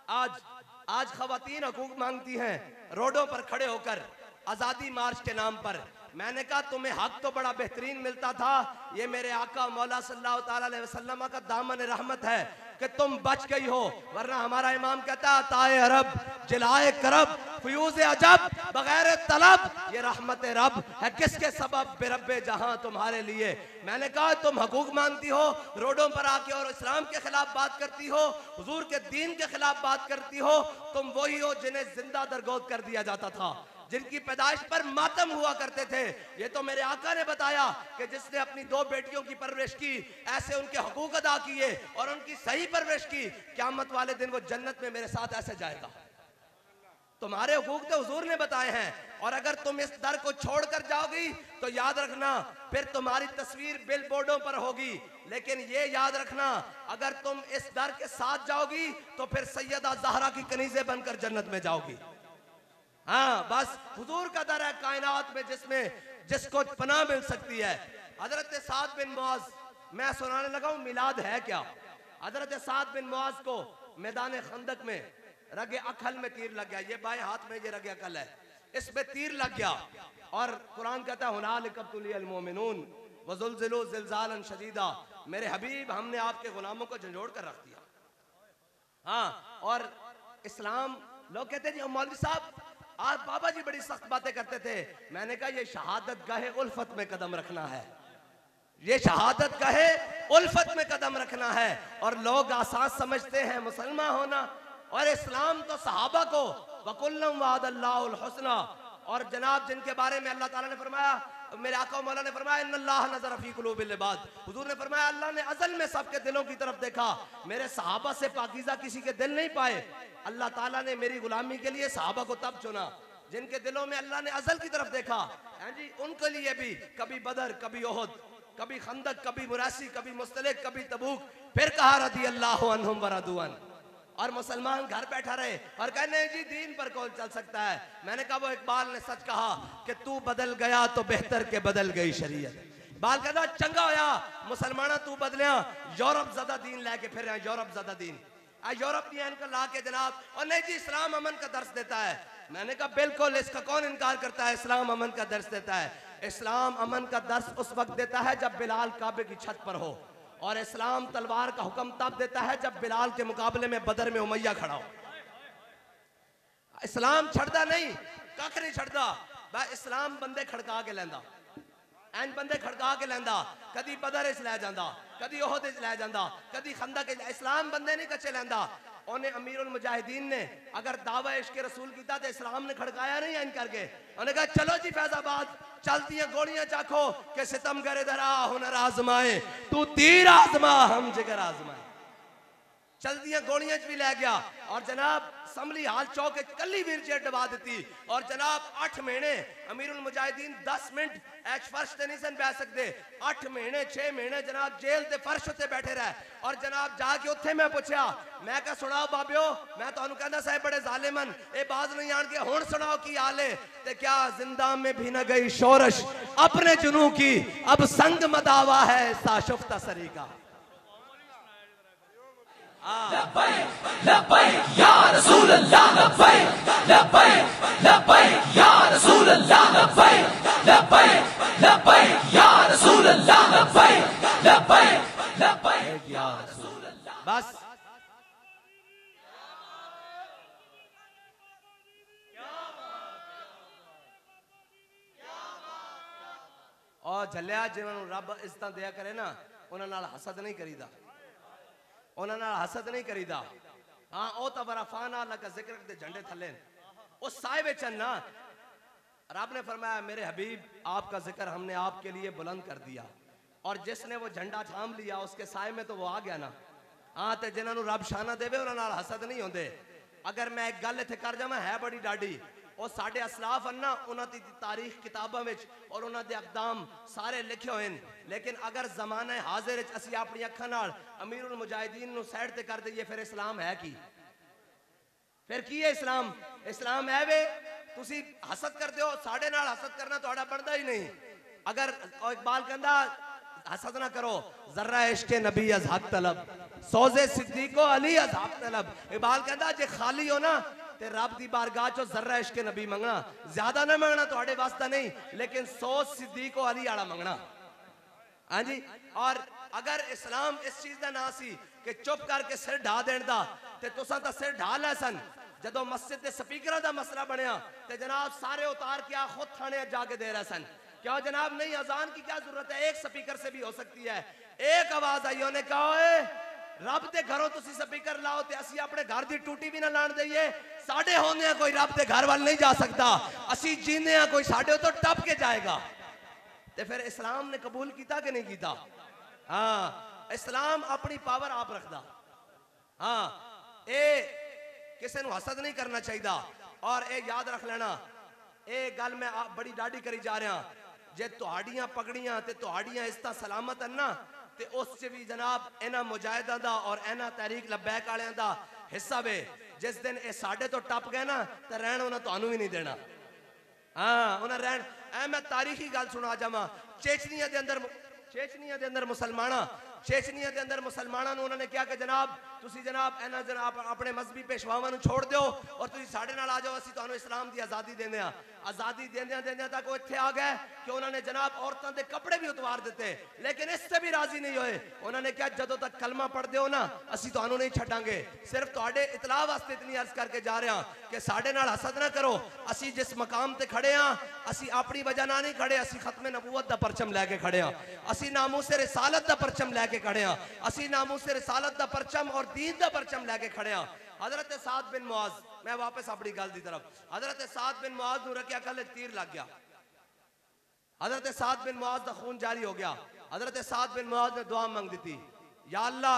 आज आज खवातीन हकूक मांगती हैं रोडों पर खड़े होकर आजादी मार्च के नाम पर। मैंने कहा तुम्हें हक तो बड़ा बेहतरीन मिलता था, ये मेरे आका मौला सल्लल्लाहु ताला अलैहि वसल्लम का दामन रहमत है कि तुम बच गई हो, वरना हमारा इमाम कहता है ताए अरब जिलाए करब फ्यूज अजब बगैर तलब, ये रहमत रब है किसके सबब बेरब्बे जहां तुम्हारे लिए। मैंने कहा तुम हकूक मांगती हो रोडों पर आके और इस्लाम के खिलाफ बात करती हो, हुजूर के दीन के खिलाफ बात करती हो, तुम वही हो जिन्हें जिंदा दरगोद कर दिया जाता था, जिनकी पैदाइश पर मातम हुआ करते थे। ये तो मेरे आका ने बताया कि जिसने अपनी 2 बेटियों की परवरिश की, ऐसे उनके हकूक अदा किए और उनकी सही परवरिश की, क़यामत वाले दिन वो जन्नत में मेरे साथ ऐसे जाएगा। तुम्हारे हकूक तो हुजूर ने बताए हैं, और अगर तुम इस दर को छोड़कर जाओगी तो याद रखना फिर तुम्हारी तस्वीर बिल बोर्डों पर होगी, लेकिन ये याद रखना अगर तुम इस दर के साथ जाओगी तो फिर सैयदा ज़हरा की कनीज़े बनकर जन्नत में जाओगी। हाँ, बस हुजूर का दर है कायनात में जिसको पनाह मिल सकती है। हजरत साद बिन मुआज, मैं सुनाने लगा हूं मिलाद है क्या। हजरत साद बिन मुआज को मैदान खंदक में रगे अखल में तीर लग गया, ये बाएं हाथ में ये रगे अखल है, इसमें तीर लग गया, और कुरान कहता है हुनालिक इब्तुलियल मोमिनून वज़ुलज़िलू ज़िलज़ालन शदीदा, मेरे हबीब हमने आपके गुलामों को झंझोड़ कर रख दिया। हाँ, और इस्लाम लोग कहते हैं मौलवी साहब आज बाबा जी बड़ी सख्त बातें करते थे। मैंने कहा ये शहादत गाहे उल्फत में कदम रखना है, ये शहादत गाहे उल्फत में कदम रखना है, और लोग आसान समझते हैं मुसलमान होना, और इस्लाम तो सहाबा को वकुल्लम वादल्लाहुल हुस्ना, और जनाब जिनके बारे में अल्लाह ताला ने फरमाया, मेरे आका मौला ने फरमाया इन्नल्लाह नज़र फी कुलूबिल इबाद, हुजूर ने फरमाया अल्लाह ने अज़ल में सबके दिलों की तरफ देखा, मेरे सहाबा से पाकीज़ा किसी के दिल नहीं पाए। अल्लाह ताला ने मेरी गुलामी के लिए सहाबा को तब चुना जिनके दिलों में अल्लाह ने अज़ल की तरफ देखा। जी उनके लिए भी कभी बदर, कभी ओहद, कभी खंदक, कभी मुरासी, कभी मुस्तलिक, कभी तबूक, फिर कहा रदी अल्लाहु अन्हुम व रदू अन, और मुसलमान घर बैठा रहे और कहे नहीं जी दीन पर कौन चल सकता है। मैंने कहा वो इकबाल ने सच कहा कि तू बदल गया तो बेहतर के बदल गई शरीयत। बाल कहता चंगा होया मुसलमाना तू बदलिया, यूरोप ज्यादा दीन लेके फिर रहे, यूरोप ज्यादा दीन यूरोप को ला के जनाब, और नहीं जी इस्लाम अमन का दर्श देता है। मैंने कहा बिल्कुल, इसका कौन इनकार करता है, इस्लाम अमन का दर्श देता है। इस्लाम अमन का दर्श उस वक्त देता है जब बिलाल काबे की छत पर हो, और इस्लाम तलवार का हुक्म तब देता है जब बिलाल के मुकाबले में बदर में उमैया खड़ा हो। इस्लाम छड़दा नहीं, कख नहीं छड़दा, इस्लाम बंदे खड़का के लेंदा, एन बंदे खड़का के लेंदा, कदी बदर इस लै जांदा, कदी ओहद इस लै जांदा, कदी खंदक इस, इस्लाम बंदे नहीं कच्चे लेंदा। उन्हें अमीरुल मुजाहिदीन ने अगर दावा इश्क रसूल कीता तो इस्लाम ने खड़काया नहीं इन करके, उन्हें कहा चलो जी फैजाबाद चलती हैं गोलियां चाखो के सितम करे दरा हुनर आजमाए, तू तीर आजमा हम जिगर आजमाए। चलती हैं गोलियां भी ले गया, और जनाब असम्बली हाल चौक कली वीरचेयर दबा दी, और जनाब 8 महीने अमीरुल मुजाहिदीन 10 मिनट एच फर्श ते नहीं सन बह सकते, 8 महीने 6 महीने जनाब जेल के फर्श उत्ते बैठे रहे। और जनाब जाके उत्थे मैं पूछा, मैं क्या सुनाओ बाबियो, मैं तुहानू कहंदा साहब बड़े जालिमन ए बाज नहीं आन के हुण सुनाओ की हाल है, ते क्या जिंदा में भी न गई शोरश अपने जुनू की, अब संग मदावा है साशुफ्ता सरी का। लब्बैक लब्बैक या रसूल अल्लाह, लब्बैक लब्बैक लब्बैक या रसूल अल्लाह, लब्बैक लब्बैक लब्बैक या रसूल अल्लाह, लब्बैक लब्बैक लब्बैक या रसूल अल्लाह। बस और झलिया जिन्होंने रब इज्जत दिया करे ना, उन्होंने नाल हसद नहीं करीदा, उन्होंने हसद नहीं करीदा। हाँ ओ तो बराफाना अल्लाह का जिक्र करते झंडे थले उस साए बेचन ना, रब ने फरमाया मेरे हबीब आपका जिक्र हमने आपके लिए बुलंद कर दिया, और जिसने वो झंडा थाम लिया उसके साए में तो वो आ गया ना। हाँ तो जिन्होंने रब शाना देवे उन्होंने हसद नहीं होंगे। अगर मैं एक गल इत्थे कर जावां है बड़ी डाडी, और साढ़े असलाफ अन्ना उन्होंने तारीख किताबों में और उन्होंने अकदाम सारे लिखे हुए हैं, लेकिन अगर जमाना हाजिर असी अपनी अखा नाल अमीरुल मुजाहिदीन नू साइड ते कर दईए फिर इस्लाम है की, फिर की है इस्लाम। इस्लाम है वे तुसी हसद करते हो, साढ़े नाल हसद करना तुहाडा बनदा ही नहीं। अगर इकबाल कहंदा हसद ना करो, जर्रा इश्क नबी अज हक तलब, सोजे सिद्दीको अली अज़ाब तलब। इकबाल कहता जे खाली हो ना ते रब दी बारगाह चो जर्रा इश्क नबी मंगना, ज्यादा ना मंगना तुहाडे वास्ता नहीं, लेकिन सोच सिद्दीको अली आला मंगना। हाँ जी। और अगर इस्लाम इस चीज का ना सी कि चुप करके सिर ढा देण दा, ते तुसां तां सिर ढा लै सन। जदों मस्जिद के स्पीकर का मसला बनया ते जनाब सारे उतार के आ खुद थाने जाके दे रहे सन। क्या जनाब नहीं, अजान की क्या जरूरत है, एक स्पीकर से भी हो सकती है। एक आवाज आई, उन्हें कहा रब दे घरों तुसी स्पीकर लाओ ते असी अपने घर दी टूटी भी ना लाण दईए। साडे होंदे कोई रब दे घर वाल नहीं जा सकता, असी जींदे कोई साडे तो टप के जाएगा। ते फिर इस्लाम ने कबूल किया कि नहीं किया? हाँ, इस्लाम अपनी पावर आप रखदा। हाँ, ए किसी नूं हसद नहीं करना चाहिए। और ए याद रख लेना, ए गल मैं बड़ी डाढ़ी करी जा रहा, जे तुहाड़ियां पगड़ियां ते तुहाड़ियां इज्जतां सलामत हैं ना, ते उस च भी जनाब इन्हां मुजाहिदां दा और इन्हां तहरीक लब्बैक वालियां दा हिस्सा वे। जिस दिन ये साडे तो टप गए ना, तो रहन उन्हें तुहानू भी नहीं देना। हाँ, उन्हें रहन। मैं तारीखी गल सुना जावा, चेचनिया के अंदर मुसलमानों उन्होंने क्या कि जनाब तुसी जनाब इन्हां जनाब अपने मजहबी पेशवावां नूं छोड़ दो और तुसी साडे नाल आ जाओ, असीं तुहानूं इस्लाम की आज़ादी देंदे आ। आज़ादी देंदे तक वो इत्थे आ गए कि उन्होंने जनाब औरतों के कपड़े भी उतार दिते, लेकिन इससे भी राजी नहीं होए। उन्होंने क्या जदों तक कलमा पढ़ते हो ना, असीं तुहानूं नहीं छड्डांगे। सिर्फ तुहाडे इतलाह वास्ते इतनी अर्ज करके जा रहे हैं कि साडे नाल हसद ना करो। असीं जिस मकाम ते खड़े हाँ, असीं अपनी वजह ना नहीं खड़े, असीं खत्मे नबूवत दा परचम लैके खड़े हाँ, असीं नामूसे रिसालत दा परचम लैके खड़े हाँ, असीं नामूसे रिसालत दा परचम और दीन दा परचम लैके खड़े हाँ। हजरत साद बिन मुआज, मैं वापस अपनी गल की तरफ, हजरत साद बिन मुआज नूं रखिया कल तीर लग गया, हजरत साद बिन मुआज दा खून जारी हो गया। हजरत साद बिन मुआज ने दुआ मंग दी, या अल्लाह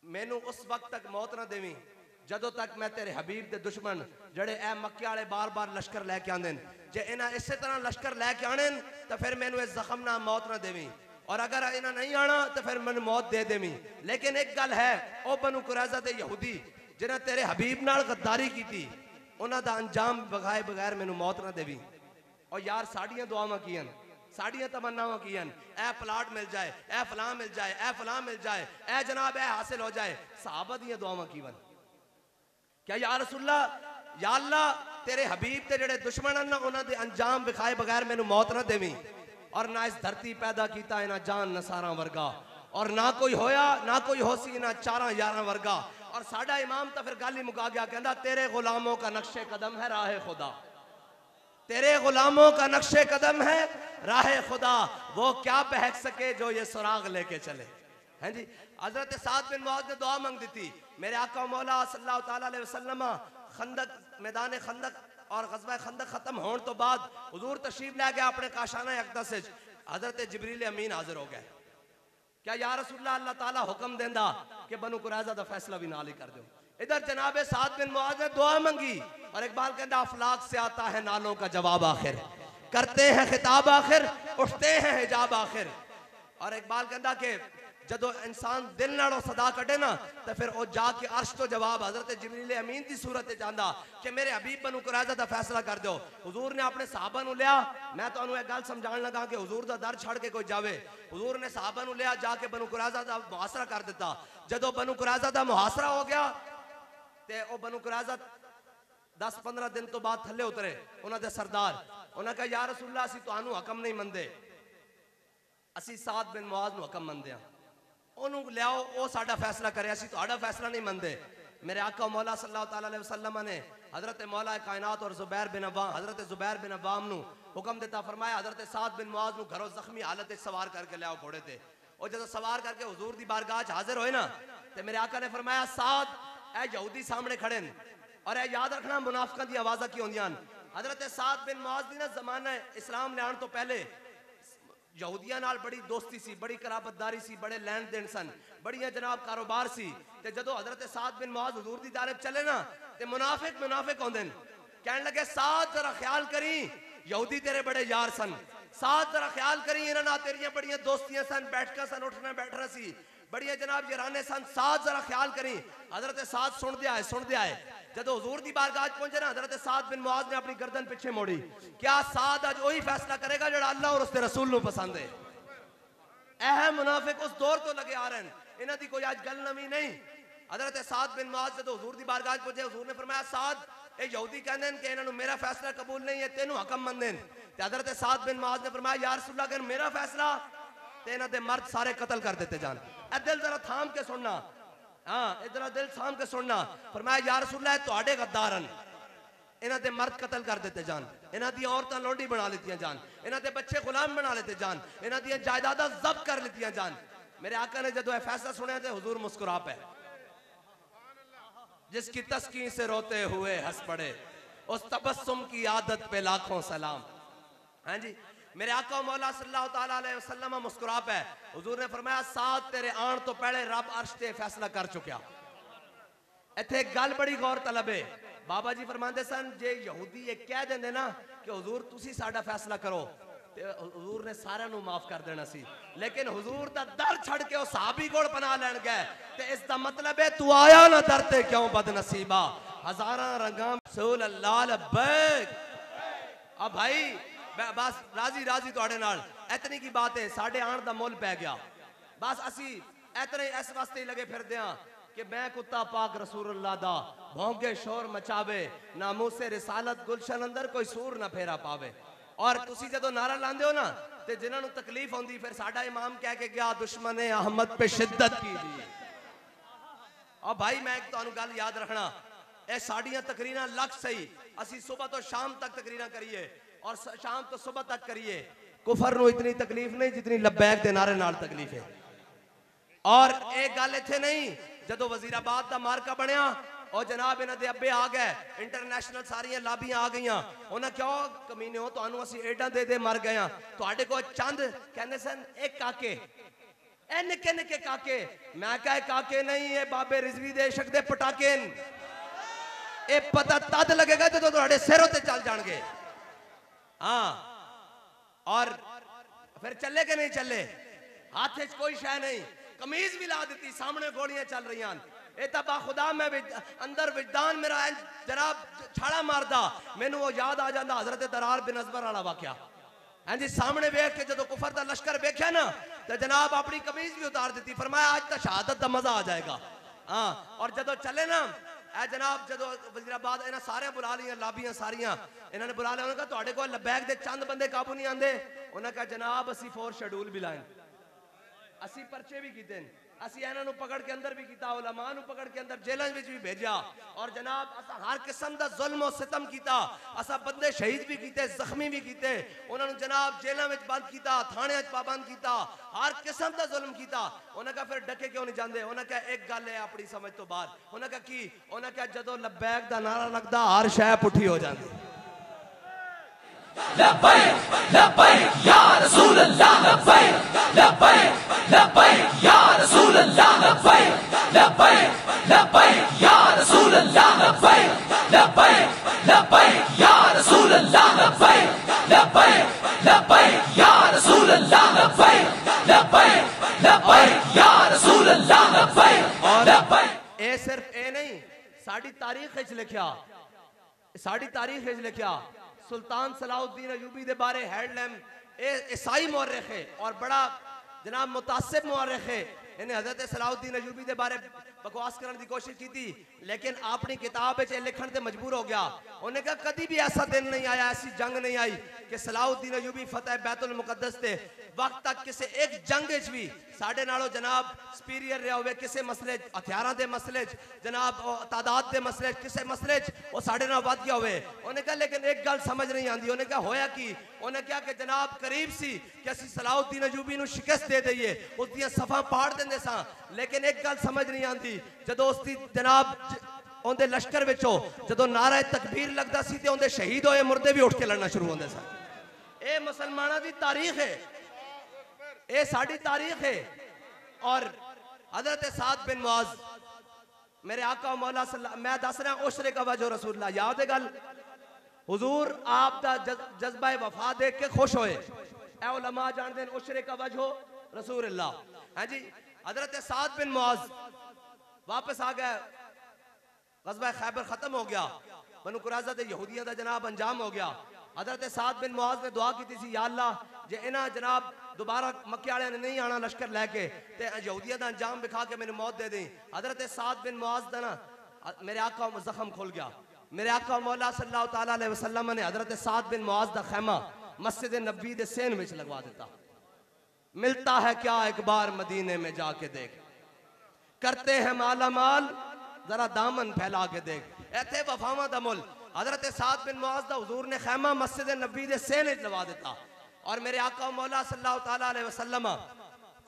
मैनू उस वक्त तक मौत ना देवी जदों तक मैं तेरे हबीब दे दुश्मन जड़े ए मक्के वाले बार बार लश्कर लैके आंदे, जे इन्हां इसे तरह लश्कर लैके आने तो फिर मैनू इस जख्म ना मौत ना देवी, और अगर इन्हां नहीं आना तो फिर मैनू मौत दे देवी। लेकिन एक गल है, ओ बनु कुरैज़ा दे यहूदी जिन्हां तेरे हबीब नाल गद्दारी की थी, उन्हां दा अंजाम बगाए बगैर मैनू मौत ना देवी। और यार साड़ियां दुआवां कीन, साड़ियां तमन्नावां कीन, ए प्लाट मिल जाए, ए फलां मिल जाए, ए फलां मिल जाए, ए जनाब ए हासिल हो जाए। सहाबा दियां दुआवां कीन, क्या या रसूलल्लाह, या अल्लाह तेरे हबीब ते जेड़े दुश्मन हैं ना, उन्हां दे अंजाम विखाए बगैर मैनू मौत ना देवी। और ना इस धरती पैदा कीता इन्हां जान नसारा वर्गा, और ना कोई होया ना कोई होसी इन्हां 4-11 वर्गा। और साडा इमाम तो फिर गल ही मुका गया, कहंदा तेरे गुलामों का नक्शे कदम है राह खुदा, तेरे गुलामों का नक्शे कदम है राह खुदा, वो क्या बहक सके जो ये सुराग लेके चले। हैं जी। हजरत साद बिन मुआज ने दुआ मांग दी थी, मेरे आका मौला सल्लल्लाहु ताला अलैहि वसल्लम खंदक मैदान खंदक और ग़ज़वा खंदक खत्म होने तो बाद हुजूर तशरीफ ले गया अपने काशाना अक़दस से, हजरत जिब्रील अमीन हाजिर हो गए। क्या या रसूलल्लाह अल्लाह ताला हुक्म देंदा कि बनु कुरैज़ा दा फैसला भी नाल ही कर दो। इधर जनाब साद बिन मुआज ने दुआ मांगी, और इकबाल कहता अफलाक से आता है नालों का जवाब आखिर, करते हैं खिताब आखिर, उठते हैं हिजाब आखिर। और इकबाल कहता कि जदों इंसान दिल नालों सदा कटे ना, तो फिर वो जाके अर्श तो जवाब हजरत जिब्रील अमीन की सूरत चाहता कि मेरे हबीब बनु कुरैज़ा का फैसला कर दो। हुजूर ने अपने साहबा नूं लिया, मैं तुहानूं एक गल समझाण लगा कि हुजूर का दर छड़ के कोई जावे। हुजूर ने साहबा नूं लिया, जाके बनु कुरैज़ा का मुहासरा कर दिता। जदों बनु कुरैज़ा का मुहासरा हो गया ते वो बनु कुरैज़ा 10-15 दिन तो बाद थले उतरे। उन्होंने सरदार उन्होंने कहा या रसूलल्लाह असीं तुहानूं हुक्म नहीं मनदे, असीं साद बिन मुआज नूं हुक्म मनदे हां, ओनू लियाओ वो साडा फैसला करे, असीं तुहाडा फैसला नहीं मनदे। मेरे आका मौला सल्लल्लाहु ताला अलैहि वसल्लम ने हजरत मौला कायनात और ज़ुबैर बिन अव्वाम हजरत ज़ुबैर बिन अव्वाम नूं हुक्म दिता, फरमाया हजरत साद बिन मुआज नूं घरों जख्मी हालत में सवार करके लियाओ घोड़े ते। और जब सवार करके हुजूर दी बारगाह हाजिर होए ना, तो मेरे आका ने फरमाया साद ए यहूदी सामने खड़े न, और ए याद रखना मुनाफिकां दी आवाज़ां की होंदियां न। हजरत साद बिन मुआज दी ना ज़माना इस्लाम लियाण तो पहले यहूदियां नाल बड़ी दोस्ती सी, बड़ी कराबतदारी सी, बड़े लैन देन सन, बड़िया जनाब कारोबार सी। ते जदों हजरत साद बिन मुआज हुजूर दी जानिब चले ना, ते मुनाफिक होंदे न, कहने लगे साद जरा ख्याल करी, यहूदी तेरे बड़े यार सन, साद जरा ख्याल करी, इन्हां नाल तेरियां बड़ियां दोस्तियां सन, बैठका सन, उठना बैठना सी, बड़िया जनाब याराने सन, साद जरा ख्याल करी। हजरत साद सुनदे आए। जदों हुजूर दी बारगाह पहुंचे ना, हजरत साद बिन मुआज ने अपनी गर्दन पीछे मोड़ी। क्या साद आज वही फैसला करेगा जो अल्लाह और उसके रसूल नूं पसंद है? अहम मुनाफिक उस दौर तो लगे आ रहे हैं, इन्हां दी कोई आज गल नवी नहीं। हजरत साद बिन मुआज जदों हुजूर दी बारगाह पहुंचे, हुजूर ने फरमाया साद ए यहूदी कहंदे ने कि इन्हां नु मेरा फैसला कबूल नहीं है, तेनू हकम मनदे ने। ते हजरत साद बिन मुआज ने फरमाया या रसूल अल्लाह, अगर मेरा फैसला ते इन्हां दे मर्द सारे कत्ल कर देते जान। ए दिल जरा थाम के सुनना, हां इधर दिल थाम के सुनना। फरमाया या रसूल अल्लाह, तुहाडे गद्दार हन, इन्हां दे मर्द कत्ल कर देते जान, इन्हां दी औरतां लोंडी बना लेतियां जान, इन्हां दे बच्चे गुलाम बना लेते जान, इन्हां दी जायदादां जब्त कर लेतियां जान। मेरे आका ने जदों फैसला सुना तो हुजूर मुस्कुरा पे, जिसकी तस्कीन से रोते हुए हंस पड़े, उस तबस्सुम की आदत पे लाखों सलाम। हाँ जी, मेरे आका मौला सल्लल्लाहु ताला अलैहि वसल्लम मुस्कुरा पे। हुजूर ने फरमाया साथ तेरे आन तो पहले रब अर्श ते फैसला कर चुका। इत्थे गल बड़ी गौर तलब है। बाबा जी फरमाते सन जे यहूदी ये कह देंदे ना कि हुजूर तुसी साडा फैसला करो, ते हुजूर ने सारे नू माफ कर देना सी, लेकिन हुजूर दा दर छड़ के उस सहाबी कोल पनाह लैण गए, ते इसका मतलब है तू आया ना दर ते क्यों बदनसीबा। हजारां रंगां रसूल अल्लाह लब्बैक। अब भाई बस राजी राजी तुहाडे नाल इतनी की बात है, साडे आण दा मुल पै गया। बस असी इतने इस वास्ते ही लगे फिरदे हां कि मैं कुत्ता पाक रसूलुल्लाह दा भौंके शोर मचावे, नामूसे रिसालत गुलशन अंदर कोई सूर ना फेरा पावे। और तुसी जदों नारा लांदे हो ना ते जिन्हां नूं तकलीफ होंदी, फिर साडा इमाम कह के गया दुश्मने अहमद पे शिद्दत की दी। और भाई मैं एक तुहानूं गल याद रखना, ए साडियां तकरीरां लख सही, असी सुबह तो शाम तक तकरीरां करिए और शाम तो सुबह तक करिए, कुफर नूं इतनी तकलीफ नहीं जितनी लब्बैक दे नारे नाल तकलीफ है। और एक गल इत्थे नहीं, जदों वजीराबाद दा मार्का बनया और जनाब इन्हां दे अब्बे आ गए, इंटरनेशनल सारियां लाबियां आ गईयां, उन्हां क्यों कमीने हो तुहानूं असीं एडां दे दे मर गए हां, तुहाडे कोल चंद कहंदे सन एक काके, ए निक्के निक्के काके। मैं कहा काके नहीं, ये बाबे रिजवी दे इश्क दे पटाके न। ए पता तद लगेगा जदों तुहाडे सिर उत्ते चल जाणगे। हां और फिर चले के नहीं चले, हाथ च कोई शय नहीं, कमीज भी ला दी, सामने गोलियां चल रही हैं। ए तबा खुदा मैं अंदर विजदान मेरा जनाब छाड़ा मारदा, मैनू वो याद आ जाता हजरत दरार बिन अजबर वाला वाकया। हाँ जी, सामने वेख के जो कुफर का लश्कर वेख्या ना तो जनाब अपनी कमीज भी उतार दी, फरमाया आज तो शहादत का मजा आ जाएगा। हाँ और जदों चले ना ए जनाब जदों वजीराबाद इन्हें सारे बुला लिया, लाबियां सारियां इन्होंने बुला लिया, उन्होंने कहा तुहाडे कोल लबैक दे चंद बंदे काबू नहीं आते। उन्होंने कहा जनाब असी 4 शेड्यूल भी लाए, असी पर्चे भी कीते, असी इन्हां नूं पकड़ के अंदर भी कीता, उलमा नूं पकड़ के अंदर जेलां विच भी भेजा, और जनाब असा हर किस्म दा जुल्म और सितम कीता, असा बंदे शहीद भी कीते, जख्मी भी कीते, उन्हां नूं जनाब जेलां विच बंद कीता, थाणियां च पाबंद कीता, हर किस्म दा जुल्म कीता। उन्हां कहा फिर डके क्यों नहीं जांदे? उन्हां कहा एक गल है अपनी समझ तो बाहर। उन्हां कहा की? उन्हां कहा जदों लब्बैक दा नारा लगदा हर शय पुठी हो जांदी। लब्बैक लब्बैक या रसूल अल्लाह, लब्बैक लब्बैक लब्बैक या रसूल अल्लाह, लब्बैक लब्बैक लब्बैक या रसूल अल्लाह, लब्बैक लब्बैक लब्बैक या रसूल अल्लाह, लब्बैक लब्बैक लब्बैक या रसूल अल्लाह, लब्बैक लब्बैक लब्बैक या रसूल अल्लाह, लब्बैक लब्बैक। ए सिर्फ ए नहीं, साडी तारीख विच लिखिया, साडी तारीख विच लिखिया सुल्तान सलाउद्दीन अयूबी दे बारे हेडलैम ईसाई मौरख है और बड़ा जनाब मुतासिब मौरख है। इन्हें हजरत सलाउद्दीन अयूबी दे बारे बकवास करने की कोशिश की थी, लेकिन अपनी किताब लिखण से मजबूर हो गया। उन्हें कहा कभी भी ऐसा दिन नहीं आया, ऐसी जंग नहीं आई कि सलाउद्दीन अयूबी फतेह बैतुल मुकद्दस से वक्त तक किसी एक जंग भी साढ़े नालों जनाब सुपीरियर रहा हुए, किसी मसले हथियारों के मसले जनाब तादाद के मसले किसी मसले वो साढ़े नाल वध गया हुए। उन्हें कहा लेकिन एक गल समझ नहीं आती। उन्हें कहा होया कि? उन्हें कहा कि जनाब करीब सी कि असी सलाउद्दीन अयूबी नूं शिकस्त दे दईए, उसदियां सफा पाड़ देंदे सां, लेकिन एक गल समझ नहीं आती जदों उसकी जनाब उनके लश्कर विचों जदों नारा तकबीर लगता सी ते उनके शहीद होए मुर्दे भी उठ के लड़ना शुरू होंदे सन। ये मुसलमानों की तारीख है, ये साड़ी तारीख है। और हजरत साद बिन मुआज मेरे आका मौला मैं दस रहा उशरे का वजह रसूलुल्लाह याद है गल, हुजूर आप दा जज्बा वफा देख के खुश होए। ए उलमा जानते हैं उशरे का वजह रसूलुल्लाह। हाँ जी, हजरत साद बिन मुआज वापस आ गए, ग़ज़वा खैबर खत्म हो गया, बनु कुरैज़ा ते यहूदियों का जनाब अंजाम हो गया। हजरत साद बिन मुआज ने दुआ की थी या अल्लाह जे इन्हां जनाब दोबारा मक्के वाले ने नहीं आना लश्कर लैके ते यहूदियत दा अंजाम दिखा के मैंने मौत दे दी। हजरत साद बिन मुआज दा ना मेरे आका जख्म खुल गया। मेरे आका मौला सल्लल्लाहु ताला अलैहि वसल्लम ने हजरत साद बिन मुआज दा खैमा मस्जिद नबी दे सेन विच लगवा दिता। मिलता है क्या एक बार मदीने में जाके देख, करते हैं माला माल जरा दामन फैला के देख। ऐथे वफावा दा मुल हजरत साद बिन मुआज दा हुजूर ने खैमा मस्जिद नबी दे सेन विच लगवा दिता। और मेरे आका मौला सल्लल्लाहु ताला अलैहि वसल्लम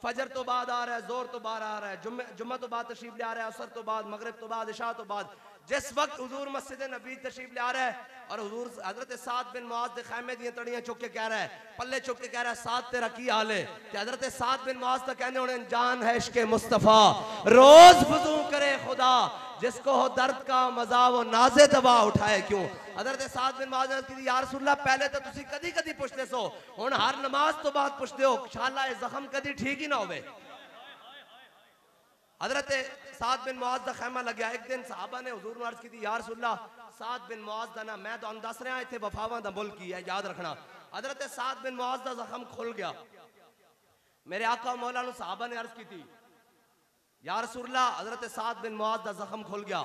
फजर तो बाद आ रहा है, जोर तो बाद आ रहा है, जुम्मा तो बाद तशरीफ ले आ रहा है, असर तो बाद, मगरिब तो बाद, इशा तो बाद। जिस वक्त हुजूर मस्जिद नबी तशरीफ ले आ रहा है और हुजूर हजरत साद बिन मुआज दे खैमे दी तड़ियां चुक के कह रहा है, पल्ले चुक के कह रहा है, साद तेरा की हाल है? कि हजरत साद बिन मुआज तो कहने होने जान है इश्क़े मुस्तफा रोज वुज़ू करे खुदा, जिसको हो दर्द का मजा वो नाज़े दबा उठाए क्यों। हजरत साद बिन मुआज ने कहा या रसूलल्लाह पहले तो तुसी कदी कदी पुछदे सो, हुण हर नमाज तो बाद पुछदे हो, इंशाअल्लाह ये जख्म कदी ठीक ही ना होवे। हजरत साद बिन मुआज दा खैमा लग्या। एक दिन सहाबा ने हुजूर नूं अर्ज़ की या रसूलल्लाह साद बिन मुआज दा ना मैं तुहानूं दस रहा इत्थे वफावां दा मुल्क ही है, याद रखना। हजरत साद बिन मुआज दा जख्म खुल गया। मेरे आका मौला नूं सहाबा ने अर्ज़ की थी या रसूलल्लाह हजरत साद बिन मुआज दा जख्म खुल गया।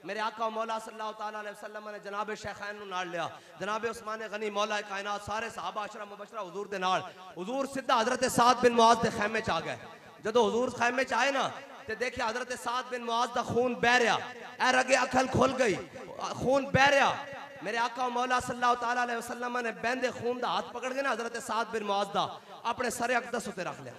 मेरे आका मौला सल्लल्लाहु ताला अलैहि वसल्लम ने जनाब शेखैन नूं नाल लिया, जनाब उस्मान गनी मौला कायनात सारे सहाबा अशरा मुबशरा हुजूर दे नाल। हुजूर सीधा हजरत साद बिन मुआज दे खैमे च आ गए। जदों हुजूर खैमे च आए ना ते देखिए हजरत साद बिन मुआज दा खून बह रहा, ए रगे अखल खुल गई, खून बह रहा। मेरे आका मौला सल्लल्लाहु ताला अलैहि वसल्लम ने बहंदे खून दा हाथ पकड़ के ना हजरत साद बिन मुआज दा अपने सरे अक़दस उते रख लिया।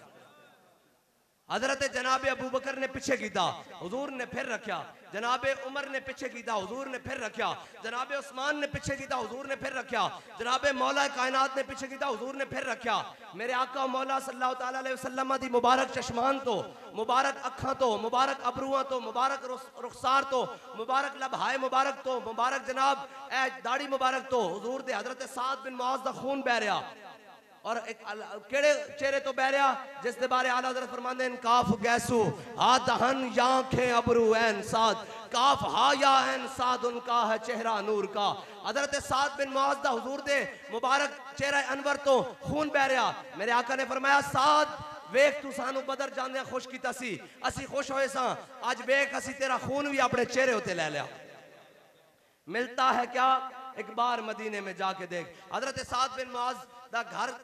हजरत जनाब अबू बकर ने पीछे कीता, हुजूर ने फिर रखा। जनाब उमर ने पीछे कीता, हुजूर ने फिर रखा। जनाब उस्मान ने पीछे कीता, हुजूर ने फिर रखा। जनाब मौला कायनात ने पीछे कीता, हुजूर ने फिर रखा। मेरे आका मौला सल्लल्लाहु ताला अलैहि वसल्लम दी मुबारक चश्मान तो, मुबारक अखां तो, मुबारक अबरुआं तो, मुबारक रुखसार तो, मुबारक लबहाए मुबारक तो, मुबारक जनाब ए दाढ़ी मुबारक तो हुजूर दे हजरत साद बिन मुआज दा खून बह रहा। और एक केड़े चेहरे तो बह रहा जिस दे बारे आला हज़रत फरमांदे हैं काफ गैसू हा दहन याखें अबरू ऐन साद, काफ हा या ऐन साद उनका है चेहरा नूर का। हजरत साद बिन मुआज दा हुजूर दे मुबारक चेहरा अनवर तो खून बह रहा। मेरे आका ने फरमाया साद वेख तू सानू बदर जांदे खुश कीता सी, असी खुश होए सां, अज वेख असी तेरा खून भी अपने चेहरे उते ले लिया। मिलता है क्या एक बार मदीने में जाके देख। हजरत साद बिन मुआज दा घर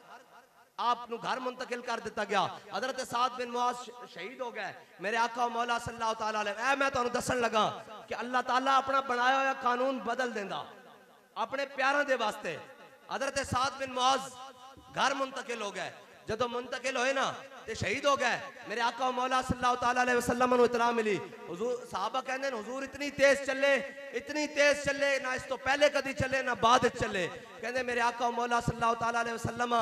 आप घर मुंतकिल कर दिता गया। हजरत साद बिन मुआज शहीद हो गए। मेरे आका मौला सल्लल्लाहु ताला अलैहि मैं तुहानू दसन लगा कि अल्लाह ताला अपना बनाया हुआ कानून बदल देंदा अपने प्यारों दे वास्ते। हजरत साद बिन मुआज घर मुंतकिल हो गए। जदों मुंतकिल होए ना ते शहीद हो गए। मेरे आका मौला सल्लल्लाहु ताला अलैहि वसल्लम नूं इतला मिली, हुजूर साहबा कहंदे ने हुजूर इतनी तेज चले ना इस तो पहले कदी चले ना बाद चले। कहंदे मेरे आका मौला सल्लल्लाहु ताला अलैहि वसल्लम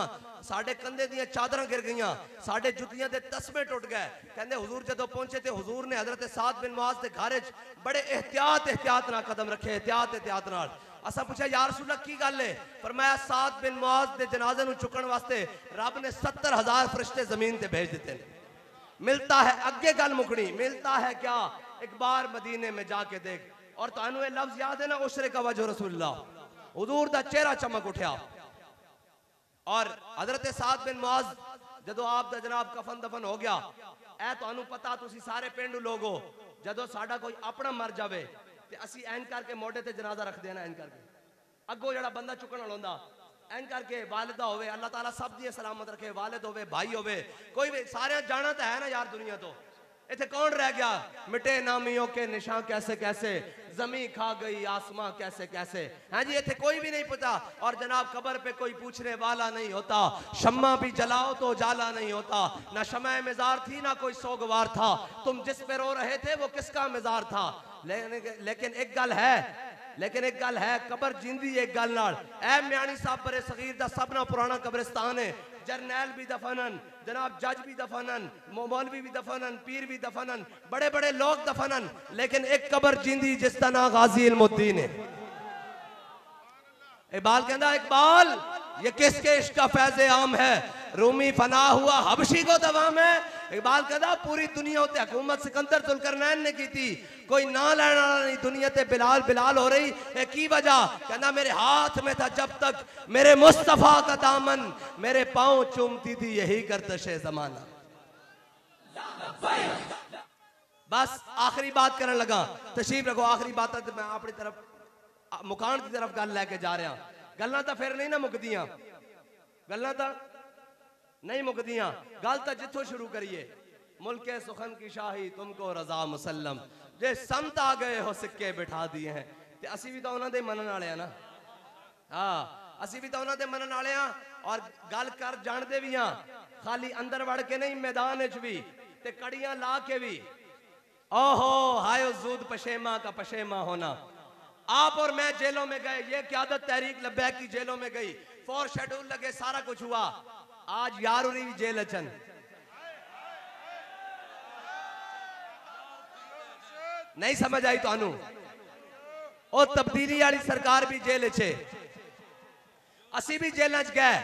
साडे कंधे दियां चादरां गिर गईयां, साडे जुतियां दे तस्मे टुट गए। कहंदे हुजूर जदों पहुंचे ते हुजूर ने हजरत साद बिन मुआज दे घर च बड़े एहतियात नाल कदम रखे, एहतियात नाल। असा पूछा या रसूलल्लाह की गल है? फरमाया साद बिन मुआज दे जनाजे नूं चुकण वास्ते रब ने 70,000 फरिश्ते जमीन ते भेज दिते। मिलता है अगे गल मुकनी, मिलता है क्या एक बार मदीने में जाके देख। और तुहानू ये लफ्ज याद है ना उशरे का वजह रसूलुल्लाह, हुजूर दा चेहरा चमक उठा। और हजरत साद बिन मुआज जदों आप दा जनाब कफन दफन हो गया, ऐ तुहानू पता तुसी सारे पिंडू लोग हो, जदों साडा कोई अपना मर जावे ते असी ऐन करके मोढे ते जनाजा रख देना, ऐन करके अगो जड़ा बंदा चुकन वाला हुंदा ऐन करके वालिदा होवे, अल्लाह ताला सब दी सलामत रखे, वालिद होवे भाई होवे कोई भी, सारे जाना तो है ना यार दुनिया तो। इत्थे कौन रह गया? मिटे नामियों के निशान कैसे कैसे, जमी खा गई आसमां कैसे कैसे। हाँ जी इत्थे कोई भी नहीं पता। और जनाब कब्र पे कोई पूछने वाला नहीं होता, शम्मा भी जलाओ तो जाला नहीं होता। ना शम्मा मेजार थी ना कोई सोगवार था, तुम जिस पे रो रहे थे वो किसका मेजार था। लेकिन एक गल है कबर जिंदी एक गल नाल। ऐ म्याणी साहब बरे सगीर दा सबना पुराना कब्रिस्तान है। जरनैल भी दफनन, जनाब जज भी दफनन, मौलवी भी दफनन, पीर भी दफनन, बड़े बड़े लोग दफनन, लेकिन एक कबर जिंदी जिसका नाम गाजी इल्मुद्दीन है। इकबाल कहता इकबाल ये किसके इश्क का फैज़े आम है, रूमी फना हुआ हबशी को दवाम है। इकबाल कहता पूरी दुनिया उत्ते हुकूमत सिकंदर जुल्करनैन ने की थी, कोई ना लेने वाला नहीं, दुनिया ते बिलाल बिलाल हो रही है। की वजह कहना मेरे हाथ में था जब तक मेरे मुस्तफा का दामन, मेरे पाँव चूमती थी यही गर्दशे जमाना। बस आखिरी बात करने लगा, तशरीफ रखो। आखिरी बात है मैं अपनी तरफ मुकान की तरफ गल लैके जा रहा। गल्लां तो फिर नहीं ना मुकदियां, गल्लां तो नहीं मुकदियां। गल तो जिथों शुरू करिए, मुल्के सुखन की शाही तुमको रजा मुसल्लम, जे संत आ गए हो सिक्के बिठा दिए हैं। ते असी भी तो उन्होंने मनन वाले हैं ना, हाँ असी भी तो उन्होंने मनन वाले हैं। और गल कर जानते भी हाँ, खाली अंदर वड़ के नहीं, मैदान च भी ते कड़ियां ला के भी। ओहो हाय जूद पशेमा का पशेमा होना। आप और मैं जेलों में गए, ये क़यादत तहरीक लब्बैक की जेलों में गई, फॉर शेड्यूल लगे, सारा कुछ हुआ। आज यार उरी जेल अचन, नहीं समझ आई थानू। और तब्दीली वाली सरकार भी जेल च, असी भी जेल च गए,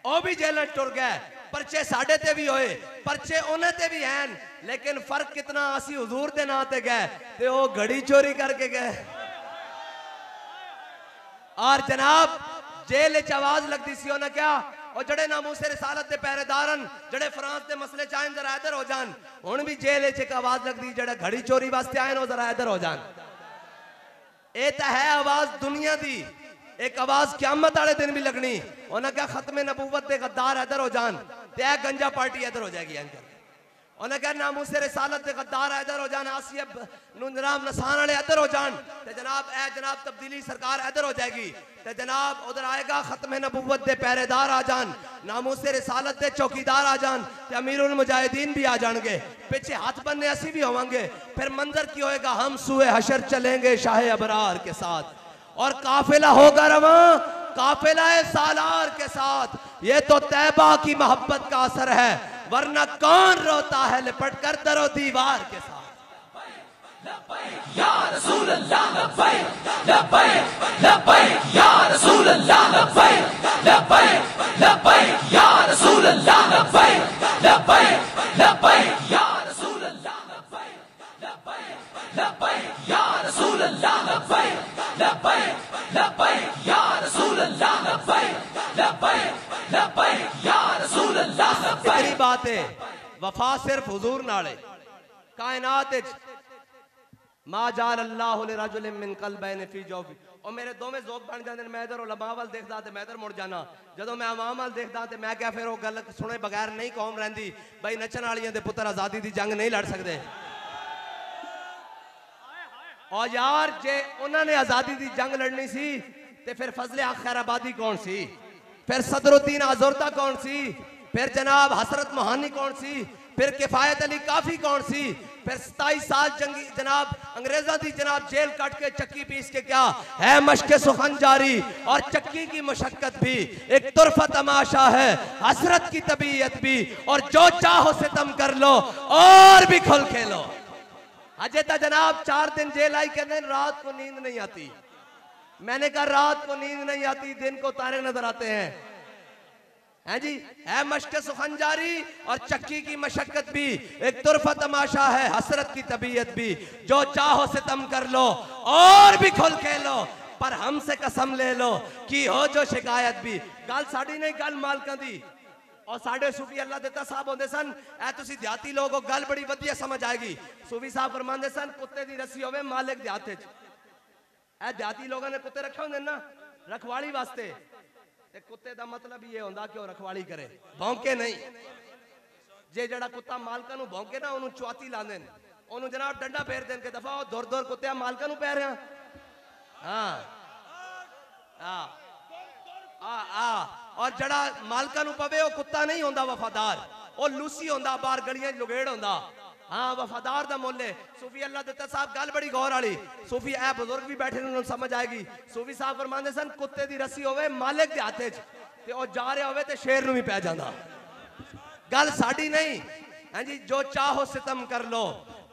ओ भी जेल च टुर गए। परचे साडे ते भी होए, परचे उन्हें ते भी हैं, लेकिन फर्क कितना, असी हुजूर दे नां ते गए ते ओ घड़ी चोरी करके गए। और जनाब जेल च आवाज लगती सी उन्हें क्या, और जड़े नामूसे रिसालत दे पहरेदारन जड़े फ्रांस दे मसले चाहे जरा इधर हो जान। हुण भी जेल च एक आवाज लगती, जड़े घड़ी चोरी वास्ते आए हो जरा इधर हो जान। ये तो है आवाज दुनिया दी, एक आवाज क़यामत वाले दिन भी लगनी। उन्हें क्या खत्मे नबूवत दे गद्दार इधर हो जान, ते गंजा पार्टी इधर हो जाएगी। उन्हें क्या नामूसे रिसालत दे गद्दार इधर हो जान, आसिया जनाब नसान वाले इधर हो जान, ते जनाब ए जनाब तब्दीली सरकार इधर हो जाएगी। ते जनाब उधर आएगा खत्मे नबूवत दे पहरेदार आ जान, नामूसे रिसालत दे चौकीदार आ जान, ते अमीरुल मुजाहिदीन भी आ जाएंगे, पीछे हाथ बनने ऐसी भी होंगे। फिर मंजर की होएगा, हम सुए हशर चलेंगे शाह अबरार के साथ, और काफिला होगा रवां काफिला सालार के साथ। ये तो तैबा की मोहब्बत का असर है, वरना कौन रोता है लिपट कर दरो दीवार के साथ। या रसूल अल्लाह लब्बैक लब्बैक लब्बैक या रसूल अल्लाह लब्बैक लब्बैक लब्बैक या रसूल अल्लाह लब्बैक लब्बैक लब्बैक या रसूल अल्लाह लब्बैक लब्बैक लब्बैक या रसूल अल्लाह लब्बैक लब्बैक लब्बैक या रसूल अल्लाह लब्बैक लब्बैक लब्बैक या रसूल अल्लाह लब्बैक। इतनी बात है, वफा सिर्फ हुजूर नाले कायनात मा जाल अल्लाह लिरजुलिन मिन क़ल्बैन फी जौफी। और मेरे दोवें ज़ौक बन जाते, मैं इधर उलमा वाल देखदा ते मैं इधर मुड़ जाना, जदों मैं अवाम वाल देखदा ते मैं क्या फिर वो गल सुने बगैर नहीं कौम रहिंदी भाई नचन वालियां दे पुत्र आज़ादी दी जंग नहीं लड़ सकते। और यार जे उन्होंने आज़ादी दी जंग लड़नी सी ते फिर फजले खैराबादी कौन सी, फिर सदरुद्दीन आज़ुर्दा कौन सी, फिर जनाब हसरत मोहानी कौन सी, फिर किफायत अली काफी कौन सी, फिर 27 साल जंगी जनाब अंग्रेजा दी जनाब जेल काट के चक्की पीस के क्या है मशक़े सुखन जारी। और चक्की की मशक्कत भी एक तुरफा तमाशा है, हसरत की तबीयत भी, और जो चाहो सितम कर लो और भी खुल खेलो। अजय तो जनाब 4 दिन जेल आई, कहते रात को नींद नहीं आती। मैंने कहा रात को नींद नहीं आती, दिन को तारे नजर आते हैं जी। है मशक़े सुखन जारी और चक्की की मशक्कत भी एक तुरफा तमाशा है, हसरत की तबीयत भी, जो चाहो सितम कर लो और भी खुल खेलो, पर हमसे कसम ले लो कि हो जो शिकायत भी। गल साड़ी नहीं, गल मालकां दी। और साढ़े सूफी अल्लाह देता साहब होंदे सन, ऐ तुसी देहाती लोग हो, गल बड़ी वधिया समझ आएगी। सूफी साहब फरमांदे सन कुत्ते दी रस्सी होवे मालिक दे हाथ च। ऐ देहाती लोगों ने कुत्ते रखे होंदे ना रखवाली वास्ते, ते कुत्ते दा मतलब ये होंदा कि वो रखवाली करे, भौंके नहीं। जे जड़ा कुत्ता मालकां नूं भौंके ना ओनू चुआती लांदे ने, ओनू जनाब डंडा फेर देन के दफा दूर दूर कुत्ते मालकां नूं पै रहा। हाँ हाँ और जड़ा मालका नूं पवे वो कुत्ता नहीं होंदा वफादार, वो लूसी होंदा, बाहर गलियां लुगेड़ होंदा। हाँ वफादार दा मोल है। सूफी अल्लाह देता साहब गल बड़ी गौर वाली, सूफी ऐ बुजुर्ग भी बैठे ने समझ आएगी। सूफी साहब फरमांदे सन कुत्ते दी रस्सी होवे मालिक दे हाथ च ते ओ जा रहा होवे ते शेर नूं भी पै जांदा। गल साडी नहीं हां जी। जो चाहो सितम कर लो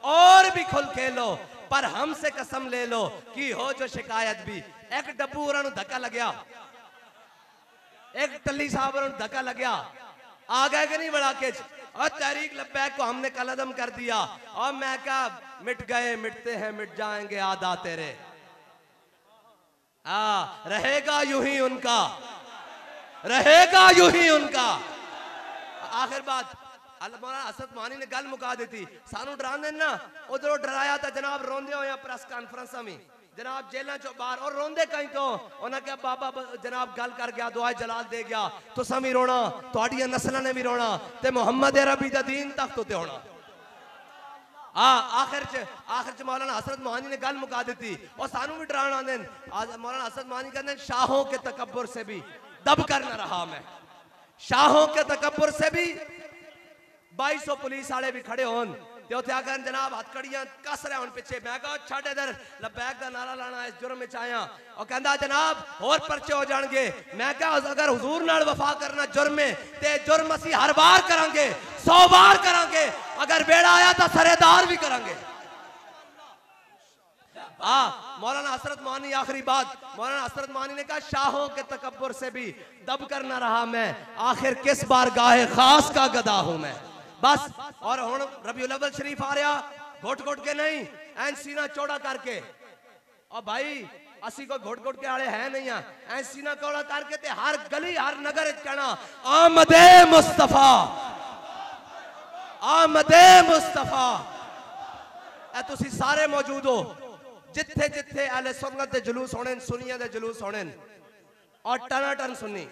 और भी खुल खेलो, पर हमसे कसम ले लो कि हो जो शिकायत भी। एक डब्बू उन्हां नूं धक्का लग्या, एक टल्ली साहब और धक्का लग गया, आ गए कि नहीं बड़ा केच, और तहरीक लब्बैक को हमने कलदम कर दिया, और मैं क्या मिट गए मिटते हैं मिट जाएंगे आदा तेरे, रहेगा यूं ही उनका, रहेगा यूं ही उनका। आखिर बात मौलाना असद मानी ने गल मुका दी थी, सानू डराने ना उधरों डराया था जनाब रोंदे हो प्रेस कॉन्फ्रेंस में जनाब जेलों चो बाहर, और रोंदे कहीं तो उन्हें क्या बाबा जनाब गल कर गया दुआ जलाल दे गया, तुसा भी रोना तुहाडियां नस्लां ने भी रोना ते मुहम्मद अरबी दा दीन तख्त उत्ते होना। आखिर च मौलाना हसरत मोहानी ने गल मुका दी थी, और सानू भी डराना आंदे मौलाना हसरत मोहानी कहते शाहों के तकब्बुर से भी दब कर न रहा मैं, शाहों के तकब्बुर से भी 2200 पुलिस वाले भी खड़े होन ते उत्थे आकर जनाब हथकड़ियां कस रहे होन पिछे, मैं कहा छड़ इधर लबैक दा नारा लाना इस जुर्म विच आया, और कहंदा जनाब होर परचे हो जाणगे, मैं कहा अगर हुजूर नाल वफा करना जुर्म है ते जुर्म असी हर बार करांगे 100 बार करांगे, अगर बेड़ा आया तो सरेदार भी करांगे। मौलाना हसरत मोहानी आखिरी बात, मौलाना हसरत मोहानी ने कहा शाहों के तकब्बुर से भी दब कर ना रहा मैं, आखिर किस बार गाहे खास का गदा हूं मैं। बस और हुण रबीउल अव्वल शरीफ आ रहा, घुट घुट के नहीं ऐन सीना चौड़ा करके, और भाई असी कोई घुट घुट के आले है नहीं है, ऐन सीना चौड़ा करके ते हर गली हर नगर कहना आमदे मुस्तफा, आमदे मुस्तफा। तुसी सारे मौजूद हो, जिथे जिथे अहले सुन्नत दे जुलूस होने, सुन्नियां दे जुलूस होने, और टना टन सुन्नी,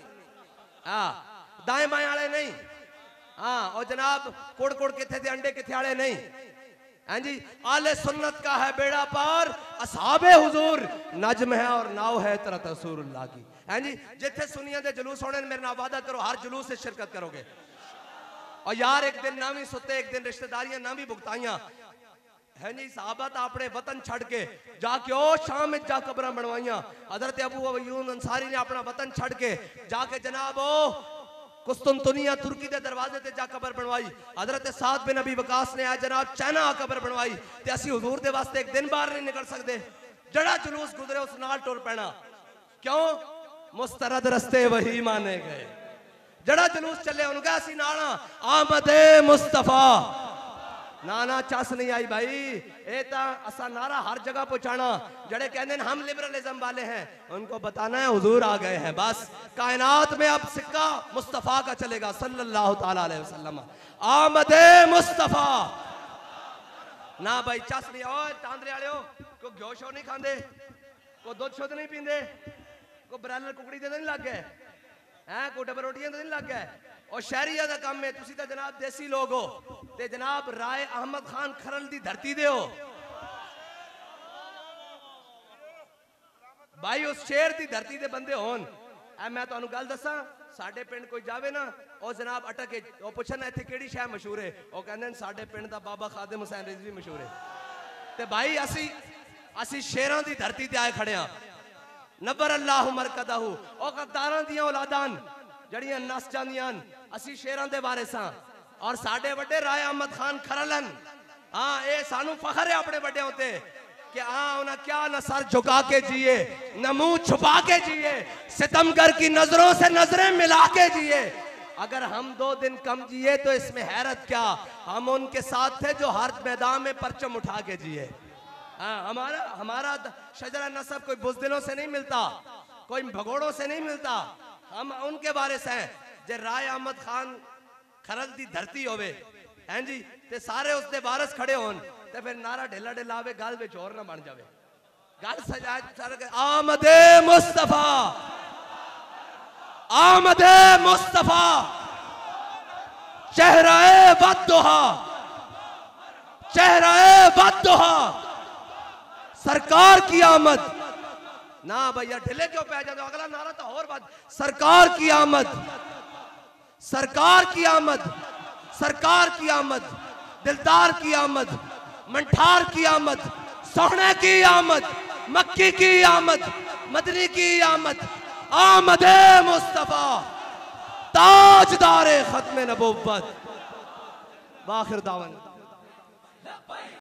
दाएं बाएं वाले नहीं, और जनाब कुड़ कुड़ किथे दे अंडे किथे वाले नहीं, हैं जी। आले सुन्नत का है बेड़ा पार, असहाबे हुजूर नजम है और नाव है तरत रसूलुल्लाह की, हैं जी। जिथे सुन्नियां दे जुलूस होने मेरे नाल वादा करो हर जुलूस से शिरकत करोगे, और यार एक दिन ना भी सुते, एक दिन रिश्तेदारियां ना भी भुगताइयां, है जी। साहबा तो अपने वतन छड़ के जाके ओ शाम में जा कब्रां बनवाइया, हजरत अबू अय्यूब अंसारी ने अपना वतन छड़ के जाके जनाब ओ कुस्तुनतुनिया तुर्की के दरवाजे ते जा कब्र बनवाई, हजरत साद बिन अबी वकास ने जनाब चाइना कब्र बनवाई, ते असी हुजूर दे वास्ते एक दिन बाहर नहीं निकल सकते, जड़ा जुलूस गुजरे उस नाल टुर पैना, क्यों मुस्तरद रस्ते वही माने गए, जड़ा जुलूस चले उनका असी नाना आमदे मुस्तफा, नाना चस नहीं आई भाई, ये असा नारा हर जगह पहुंचाना, जड़े कहते हैं हम लिबरलिज्म वाले हैं उनको बताना है हुजूर आ गए हैं, बस कायनात में अब सिक्का मुस्तफा का चलेगा सल्लल्लाहु ताला अलैहि वसल्लम, आमदे मुस्तफा। ना भाई चस नहीं, और तांदरे वाले हो को घ्यो शो नहीं खाते, को दूध शुद्ध नहीं पींदे, को ब्रायलर कुकड़ी दे नहीं लग गए हैं, को डबर रोटियां नहीं लग गए, और शहरिया का काम है, तुसी तो जनाब देसी लोग हो, ते जनाब राय अहमद खान खरल दी धरती दे हो भाई, उस शेर दी धरती दे बंदे होन। मैं तुहानू गल दसा, साडे पिंड कोई जावे ना, और जनाब अटके वो पुछन इत्थे केड़ी शह मशहूर है, वो कहंदे साडे पिंड दा बाबा खादिम हुसैन रिजवी मशहूर है, ते भाई असी शेरां दी धरती ते आए खड़े हां, नबर अल्लाह मरकदहू, ओ गद्दारां दियां औलादां जड़ियां नस जांदियां, असी शेरां दे बारे सां, और साडे वड्डे राय अहमद खान खरलन, ये सानू फखर है अपने वड्डे होते कि उन्हें क्या न सर झुका के जिए न मुंह छुपा के जिए, सितमगर की नजरों से नजरें मिला के जिए, अगर हम 2 दिन कम जिए तो इसमें हैरत क्या, हम उनके साथ थे जो हर मैदान में परचम उठा के जिए। हमारा शजरा नसब कोई बुज़दिलों से नहीं मिलता, कोई भगोड़ों से नहीं मिलता, हम उनके वारिस हैं। जे राय अहमद खान खरल दी धरती होवे हैं जी, ते सारे उसके वारिस खड़े होन, ते फिर नारा ढेला ढेला आवे, गल विच होर ना बन जावे, गल सजाए सारे आमदे मुस्तफा, आमदे मुस्तफा, चेहराए बद्दुहा, चेहराए बद्दुहा, सरकार की आमद। ना भैया ढिले क्यों पै जाते हो, अगला नारा तो और बात, सरकार की आमद, सरकार की आमद, सरकार की आमद, दिलदार की आमद, मंठार की आमद, सोहने की आमद, मक्की की आमद, मदनी की आमद, आमदे मुस्तफा, ताजदारे खत्म नबुव्वत। वाखिर दावन।